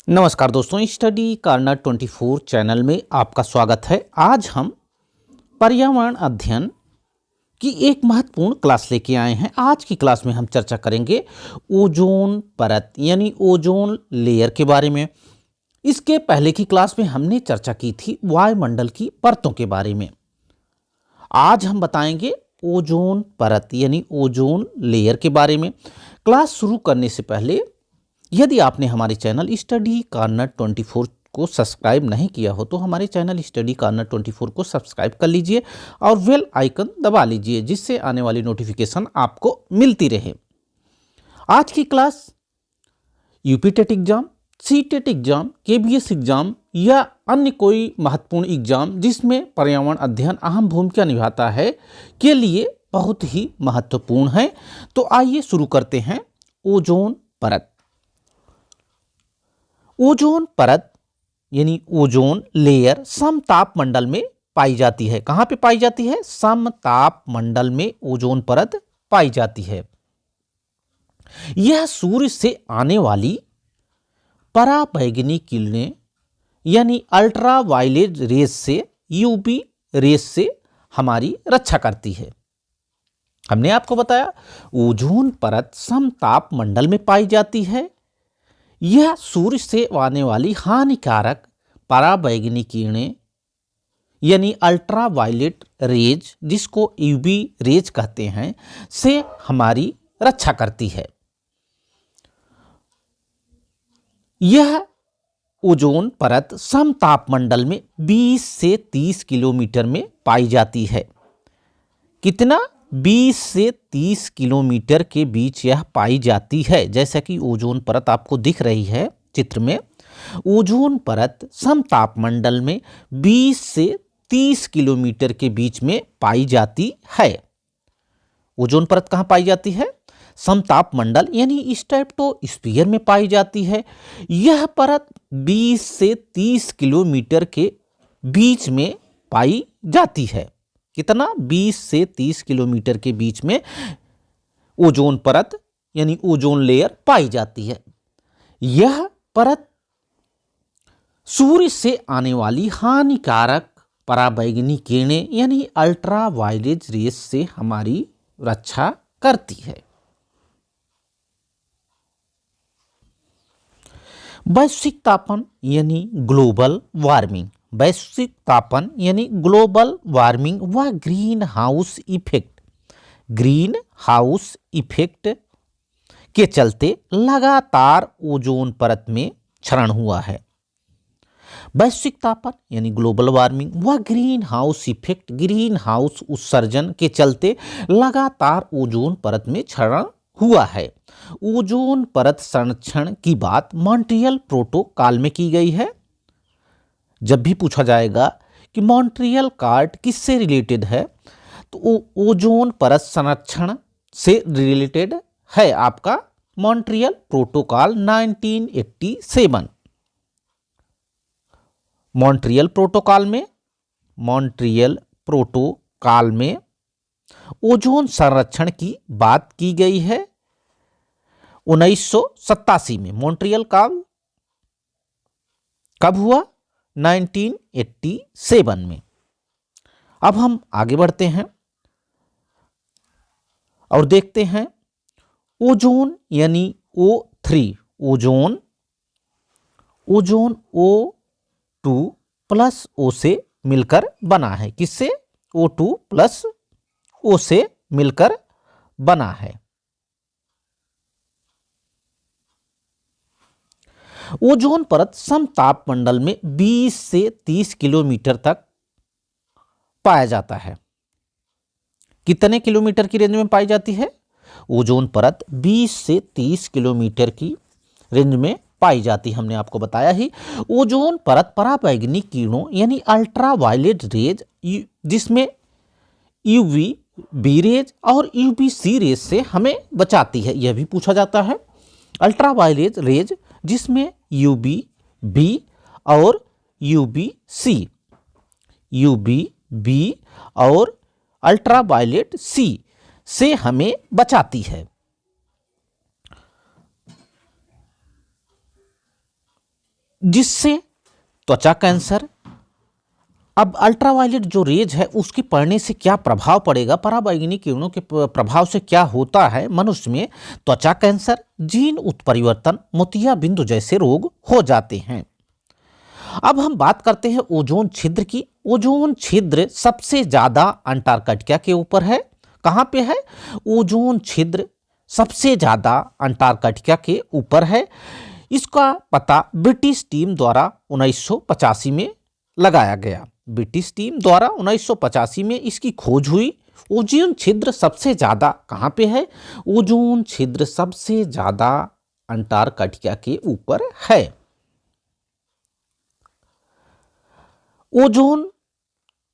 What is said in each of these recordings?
नमस्कार दोस्तों, study corner 24 channel में आपका स्वागत है। आज हम पर्यावरण अध्ययन की एक महत्वपूर्ण क्लास लेके आए हैं। आज की क्लास में हम चर्चा करेंगे ओजोन परत यानी ओजोन लेयर के बारे में। इसके पहले की क्लास में हमने चर्चा की थी वायुमंडल की परतों के बारे में। आज हम बताएंगे ओजोन परत यानी ओजोन लेयर के बारे में। क्लास शुरू करने से पहले यदि आपने हमारे चैनल स्टडी कार्नर 24 को सब्सक्राइब नहीं किया हो तो हमारे चैनल स्टडी कार्नर 24 को सब्सक्राइब कर लीजिए और बेल आइकन दबा लीजिए, जिससे आने वाली नोटिफिकेशन आपको मिलती रहे। आज की class UP TET exam, C TET exam, KBS exam या अन्य कोई महत्वपूर्ण एग्जाम जिसमें पर्यावरण अध्ययन अहम भूमिका निभाता है के लिए बहुत ही महत्वपूर्ण है। तो आइए शुरू करते हैं। ओजोन परत। ओजोन परत यानी ओजोन लेयर समताप मंडल में पाई जाती है। कहां पे पाई जाती है? समताप मंडल में ओजोन परत पाई जाती है। यह सूर्य से आने वाली पराबैंगनी किरणें यानी अल्ट्रावायलेट रेज से, यूवी रेज से हमारी रक्षा करती है। हमने आपको बताया ओजोन परत समताप मंडल में पाई जाती है। यह सूर्य से आने वाली हानिकारक पराबैंगनी किरणें यानी अल्ट्रावायलेट रेज, जिसको यूवी रेज कहते हैं, से हमारी रक्षा करती है। यह ओजोन परत समतापमंडल में 20 से 30 किलोमीटर में पाई जाती है। कितना? 20 से 30 किलोमीटर के बीच यह पाई जाती है। जैसा कि ओजोन परत आपको दिख रही है चित्र में, ओजोन परत समतापमंडल में 20 से 30 किलोमीटर के बीच में पाई जाती है। ओजोन परत कहाँ पाई जाती है? समतापमंडल यानी स्ट्रेटोस्फीयर में पाई जाती है। यह परत 20 से 30 किलोमीटर के बीच में पाई जाती है। कितना? 20 से 30 किलोमीटर के बीच में ओजोन परत यानी ओजोन लेयर पाई जाती है। यह परत सूर्य से आने वाली हानिकारक पराबैंगनी किरणें यानी अल्ट्रावायलेट रेज से हमारी रक्षा करती है। वैश्विक तापन यानी ग्लोबल वार्मिंग। वैश्विक तापन यानी ग्लोबल वार्मिंग व ग्रीन हाउस इफेक्ट के चलते लगातार ओजोन परत में क्षरण हुआ है। वैश्विक तापन यानी ग्लोबल वार्मिंग व ग्रीन हाउस उत्सर्जन के चलते लगातार ओजोन परत में क्षरण हुआ है। ओजोन परत संरक्षण की बात मॉन्ट्रियल प्रोटोकॉल में की गई है। जब भी पूछा जाएगा कि मॉन्ट्रियल कार्ड किससे रिलेटेड है, तो ओजोन परत संरक्षण से रिलेटेड है आपका मॉन्ट्रियल प्रोटोकॉल 1987। मॉन्ट्रियल प्रोटोकॉल में ओजोन संरक्षण की बात की गई है 1987 में। मॉन्ट्रियल कब हुआ? 1987 में। अब हम आगे बढ़ते हैं और देखते हैं ओजोन यानी O3। Ozone O2 plus O से मिलकर बना है। किससे? O2 प्लस O से मिलकर बना है। ओजोन परत समताप मंडल में 20 से 30 किलोमीटर तक पाया जाता है। कितने किलोमीटर की रेंज में पाई जाती है? ओजोन परत 20 से 30 किलोमीटर की रेंज में पाई जाती है। हमने आपको बताया ही। ओजोन परत पराबैंगनी किरणों यानी अल्ट्रावायलेट रेज, जिसमें यूवी बी रेज और यूवी सी रेज से हमें बचाती है। यह भी पूछा जाता है। अल्ट्रावायलेट रेज जिसमें यूवी बी और यूवी बी और अल्ट्रावायलेट सी से हमें बचाती है। जिससे त्वचा कैंसर। अब अल्ट्रावायलेट जो रेज है उसके पड़ने से क्या प्रभाव पड़ेगा, पराबैंगनी किरणों के प्रभाव से क्या होता है मनुष्य में, त्वचा कैंसर, जीन उत्परिवर्तन, मोतिया बिंदु जैसे रोग हो जाते हैं। अब हम बात करते हैं ओजोन छिद्र की। ओजोन छिद्र सबसे ज्यादा अंटार्कटिका के ऊपर है। कहाँ पे है? ओजोन छिद्र सबसे ज्यादा अंटार्कटिका के ऊपर है। इसका पता ब्रिटिश टीम द्वारा 1985 में लगाया गया। ब्रिटिश टीम द्वारा 1985 में इसकी खोज हुई। ओजोन छिद्र सबसे ज्यादा कहाँ पे है? ओजोन छिद्र सबसे ज्यादा अंटार्कटिका के ऊपर है। ओजोन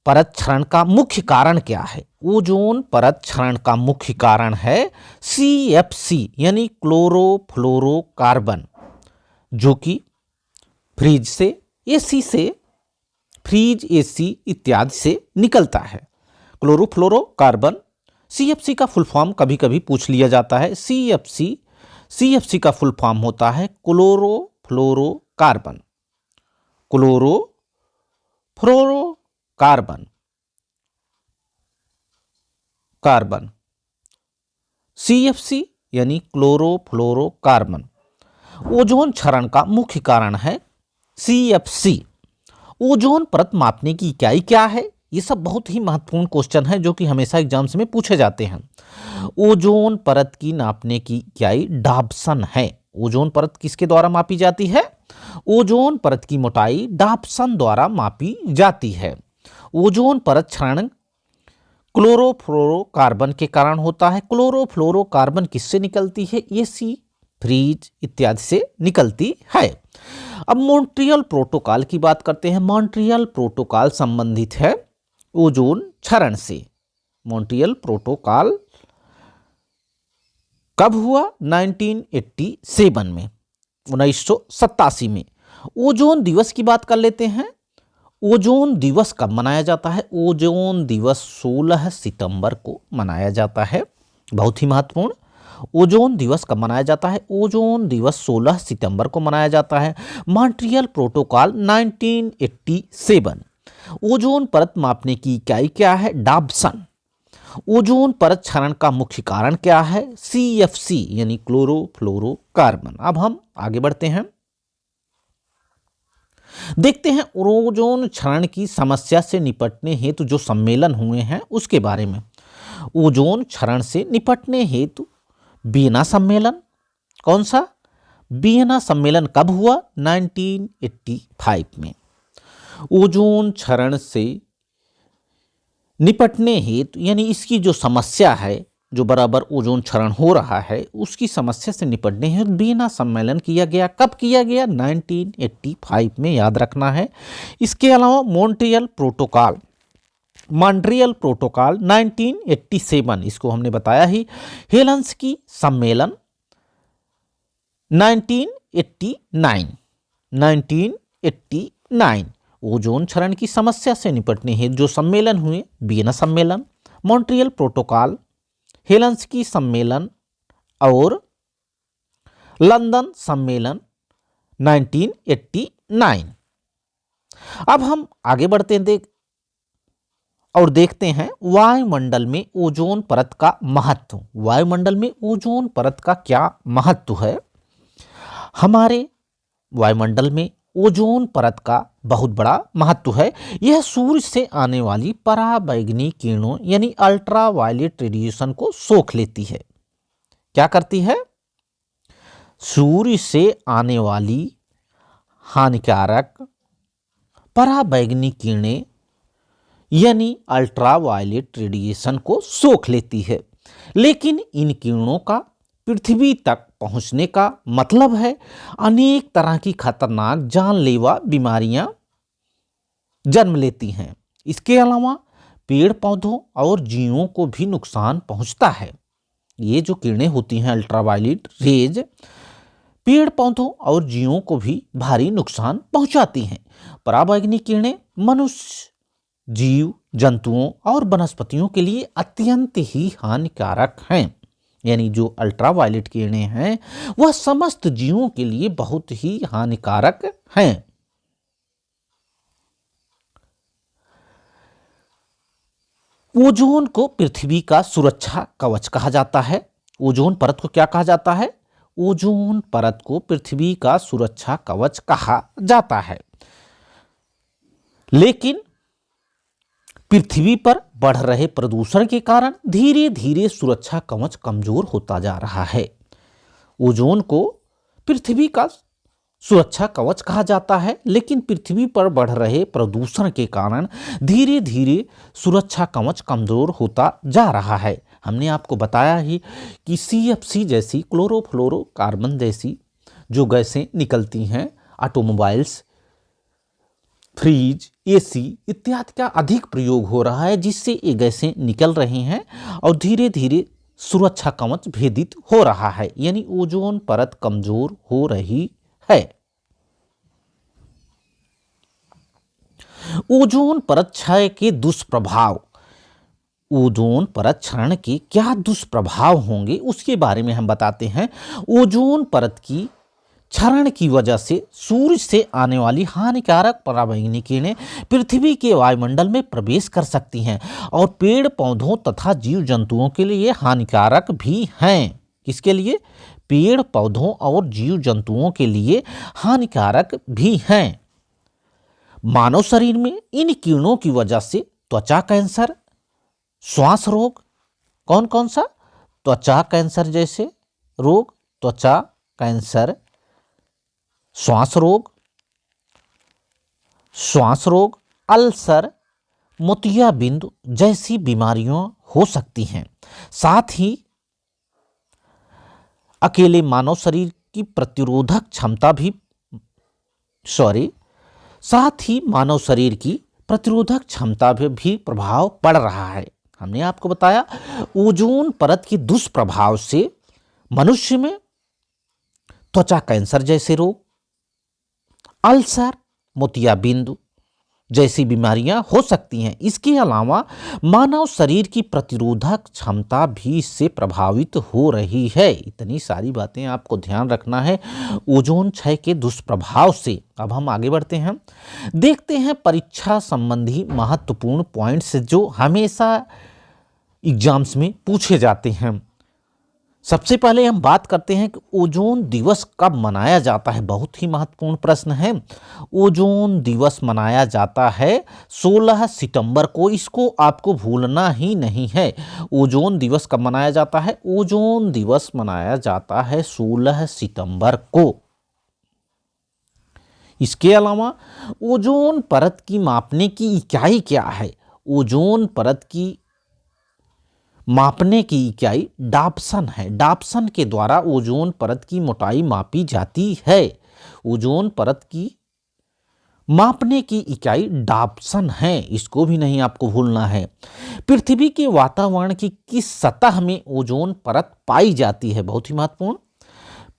परत क्षरण का मुख्य कारण क्या है? ओजोन परत क्षरण का मुख्य कारण है CFC यानी क्लोरोफ्लोरोकार्बन, जो कि फ्रीज AC इत्यादि से निकलता है। क्लोरोफ्लोरोकार्बन, CFC का फुल फॉर्म कभी कभी पूछ लिया जाता है। CFC का फुल फॉर्म होता है क्लोरोफ्लोरोकार्बन। कार्बन CFC यानी क्लोरोफ्लोरोकार्बन। ओजोन क्षरण का मुख्य कारण है CFC। ओजोन परत मापने की इकाई क्या है? ये सब बहुत ही महत्वपूर्ण क्वेश्चन है जो कि हमेशा एग्जाम्स में पूछे जाते हैं। ओजोन परत की नापने की इकाई डाप्सन है। ओजोन परत किसके द्वारा मापी जाती है? ओजोन परत की मोटाई डाप्सन द्वारा मापी जाती है। ओजोन परत क्षरण क्लोरोफ्लोरोकार्बन के कारण होता है। क्लोरोफ्लोरोकार्बन किससे निकलती है? AC, फ्रीज इत्यादि से निकलती है। अब मॉन्ट्रियल प्रोटोकॉल की बात करते हैं। मॉन्ट्रियल प्रोटोकॉल संबंधित है ओजोन क्षरण से। मॉन्ट्रियल प्रोटोकॉल कब हुआ? 1987 में, 1987 में। ओजोन दिवस की बात कर लेते हैं। ओजोन दिवस कब मनाया जाता है? ओजोन दिवस 16 सितंबर को मनाया जाता है। बहुत ही महत्वपूर्ण। ओजोन दिवस कब मनाया जाता है? ओजोन दिवस 16 सितंबर को मनाया जाता है। Montreal protocol 1987। ओजोन परत मापने की इकाई क्या है? डाप्सन। ओजोन परत क्षरण का मुख्य कारण क्या है? CFC यानी क्लोरोफ्लोरोकार्बन। अब हम आगे बढ़ते हैं, देखते हैं ओजोन क्षरण की समस्या से निपटने हेतु जो सम्मेलन हुए हैं उसके बारे में। ओजोन क्षरण से निपटने हेतु वियना सम्मेलन, कौन सा? वियना सम्मेलन कब हुआ? 1985 में। ओजोन क्षरण से निपटने हेतु यानी इसकी जो समस्या है, जो बराबर ओजोन क्षरण हो रहा है, उसकी समस्या से निपटने हेतु वियना सम्मेलन किया गया। कब किया गया? 1985 में, याद रखना है। इसके अलावा मॉन्ट्रियल प्रोटोकॉल 1987, इसको हमने बताया ही। हेलसिंकी सम्मेलन 1989। ओजोन क्षरण की समस्या से निपटने हेतु जो सम्मेलन हुए, वियना सम्मेलन, मॉन्ट्रियल प्रोटोकॉल, हेलसिंकी सम्मेलन और लंदन सम्मेलन 1989। अब हम आगे बढ़ते हैं और देखते हैं वायुमंडल में ओजोन परत का महत्व। वायुमंडल में ओजोन परत का क्या महत्व है? हमारे वायुमंडल में ओजोन परत का बहुत बड़ा महत्व है। यह सूर्य से आने वाली पराबैंगनी किरणों यानी अल्ट्रावायलेट रेडिएशन को सोख लेती है। क्या करती है? सूर्य से आने वाली हानिकारक पराबैंगनी किरणें यानी अल्ट्रावायलेट रेडिएशन को सोख लेती है। लेकिन इन किरणों का पृथ्वी तक पहुंचने का मतलब है अनेक तरह की खतरनाक जानलेवा बीमारियां जन्म लेती हैं। इसके अलावा पेड़ पौधों और जीवों को भी नुकसान पहुंचता है। ये जो किरणें होती हैं अल्ट्रावायलेट रेज, पेड़ पौधों और जीवों को भी भारी नुकसान पहुंचाती हैं। पराबैंगनी किरणें मनुष्य, जीव जंतुओं और वनस्पतियों के लिए अत्यंत ही हानिकारक हैं। यानी जो अल्ट्रावायलेट किरणें हैं वह समस्त जीवों के लिए बहुत ही हानिकारक हैं। ओजोन को पृथ्वी का सुरक्षा कवच कहा जाता है। ओजोन परत को क्या कहा जाता है? ओजोन परत को पृथ्वी का सुरक्षा कवच कहा जाता है। लेकिन पृथ्वी पर बढ़ रहे प्रदूषण के कारण धीरे धीरे सुरक्षा कवच कमजोर होता जा रहा है। ओजोन को पृथ्वी का सुरक्षा कवच कहा जाता है, लेकिन पृथ्वी पर बढ़ रहे प्रदूषण के कारण धीरे धीरे सुरक्षा कवच कमजोर होता जा रहा है। हमने आपको बताया ही कि CFC जैसी क्लोरोफ्लोरोकार्बन जैसी जो गैसें निकलती हैं ऑटोमोबाइल्स, फ्रिज, AC इत्यादि का अधिक प्रयोग हो रहा है, जिससे ये गैसें निकल रही हैं और धीरे धीरे सुरक्षा कवच भेदित हो रहा है, यानी ओजोन परत कमजोर हो रही है। ओजोन परत क्षय के दुष्प्रभाव। ओजोन परत क्षरण के क्या दुष्प्रभाव होंगे उसके बारे में हम बताते हैं। ओजोन परत की क्षरण की वजह से सूर्य से आने वाली हानिकारक पराबैंगनी किरणें पृथ्वी के वायुमंडल में प्रवेश कर सकती हैं और पेड़ पौधों तथा जीव जंतुओं के लिए हानिकारक भी हैं। किसके लिए? पेड़ पौधों और जीव जंतुओं के लिए हानिकारक भी हैं। मानव शरीर में इन किरणों की वजह से त्वचा कैंसर, श्वास रोग, कौन कौन सा? त्वचा कैंसर जैसे रोग, त्वचा कैंसर, श्वास रोग, अल्सर, मोतियाबिंद जैसी बीमारियां हो सकती हैं। साथ ही अकेले मानव शरीर की प्रतिरोधक क्षमता भी साथ ही मानव शरीर की प्रतिरोधक क्षमता पर भी प्रभाव पड़ रहा है। हमने आपको बताया ओजोन परत के दुष्प्रभाव से मनुष्य में त्वचा कैंसर जैसे रोग, अल्सर, मोतियाबिंद जैसी बीमारियां हो सकती हैं। इसके अलावा मानव शरीर की प्रतिरोधक क्षमता भी इससे प्रभावित हो रही है। इतनी सारी बातें आपको ध्यान रखना है ओजोन क्षय के दुष्प्रभाव से। अब हम आगे बढ़ते हैं, देखते हैं परीक्षा संबंधी महत्वपूर्ण पॉइंट्स जो हमेशा एग्जाम्स में पूछे जाते हैं। सबसे पहले हम बात करते हैं कि ओजोन दिवस कब मनाया जाता है। बहुत ही महत्वपूर्ण प्रश्न है। ओजोन दिवस मनाया जाता है 16 सितंबर को। इसको आपको भूलना ही नहीं है। ओजोन दिवस कब मनाया जाता है? ओजोन दिवस मनाया जाता है 16 सितंबर को। इसके अलावा ओजोन परत की मापने की इकाई क्या है? ओजोन परत की मापने की इकाई डाप्सन है। डाप्सन के द्वारा ओजोन परत की मोटाई मापी जाती है। ओजोन परत की मापने की इकाई डाप्सन है, इसको भी नहीं आपको भूलना है। पृथ्वी के वातावरण की किस सतह में ओजोन परत पाई जाती है? बहुत ही महत्वपूर्ण।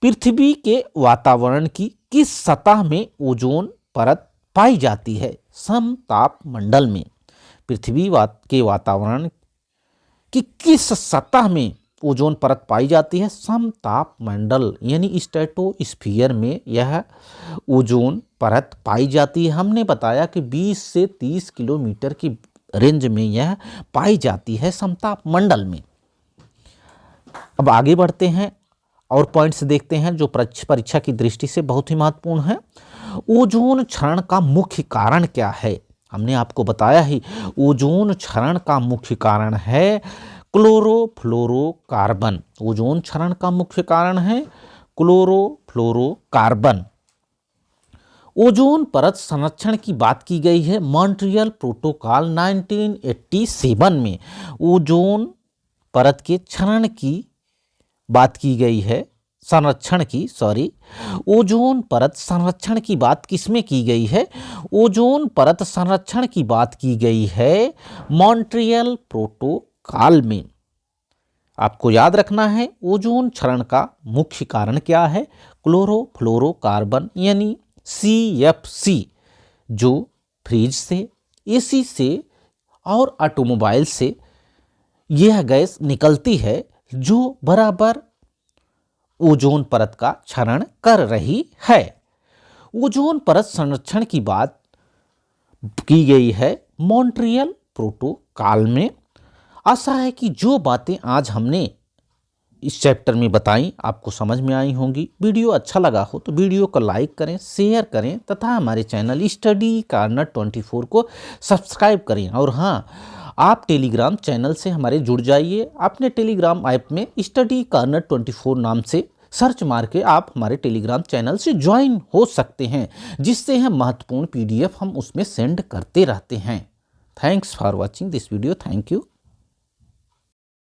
पृथ्वी के वातावरण की किस सतह में ओजोन परत पाई जाती है? समताप मंडल में। पृथ्वी के वातावरण कि किस सतह में ओजोन परत पाई जाती है? समताप मंडल यानी स्ट्रेटोस्फीयर में यह ओजोन परत पाई जाती है। हमने बताया कि 20 से 30 किलोमीटर की रेंज में यह पाई जाती है समताप मंडल में। अब आगे बढ़ते हैं और पॉइंट्स देखते हैं जो परीक्षा की दृष्टि से बहुत ही महत्वपूर्ण है। ओजोन क्षरण का मुख्य कारण क्या है? हमने आपको बताया ही ओजोन क्षरण का मुख्य कारण है क्लोरोफ्लोरोकार्बन। ओजोन क्षरण का मुख्य कारण है क्लोरोफ्लोरोकार्बन। ओजोन परत संरक्षण की बात की गई है मॉन्ट्रियल प्रोटोकॉल 1987 में। ओजोन परत के क्षरण की बात की गई है, संरक्षण की ओजोन परत संरक्षण की बात किसमें की गई है? ओजोन परत संरक्षण की बात की गई है मॉन्ट्रियल प्रोटोकॉल में। आपको याद रखना है ओजोन क्षरण का मुख्य कारण क्या है? क्लोरोफ्लोरोकार्बन यानी CFC जो फ्रिज से, AC से और ऑटोमोबाइल से यह गैस निकलती है। जो बराबर ओजोन परत का क्षरण कर रही है। ओजोन परत संरक्षण की बात की गई है मॉन्ट्रियल प्रोटोकॉल में। आशा है कि जो बातें आज हमने इस चैप्टर में बताई आपको समझ में आई होंगी। वीडियो अच्छा लगा हो तो वीडियो को लाइक करें, शेयर करें तथा हमारे चैनल स्टडी कॉर्नर 24 को सब्सक्राइब करें। और हाँ, आप टेलीग्राम चैनल से हमारे जुड़ जाइए। अपने टेलीग्राम ऐप में स्टडी कॉर्नर 24 नाम से सर्च मार के आप हमारे टेलीग्राम चैनल से ज्वाइन हो सकते हैं, जिससे हम महत्वपूर्ण PDF हम उसमें सेंड करते रहते हैं। Thanks for watching this video. Thank you.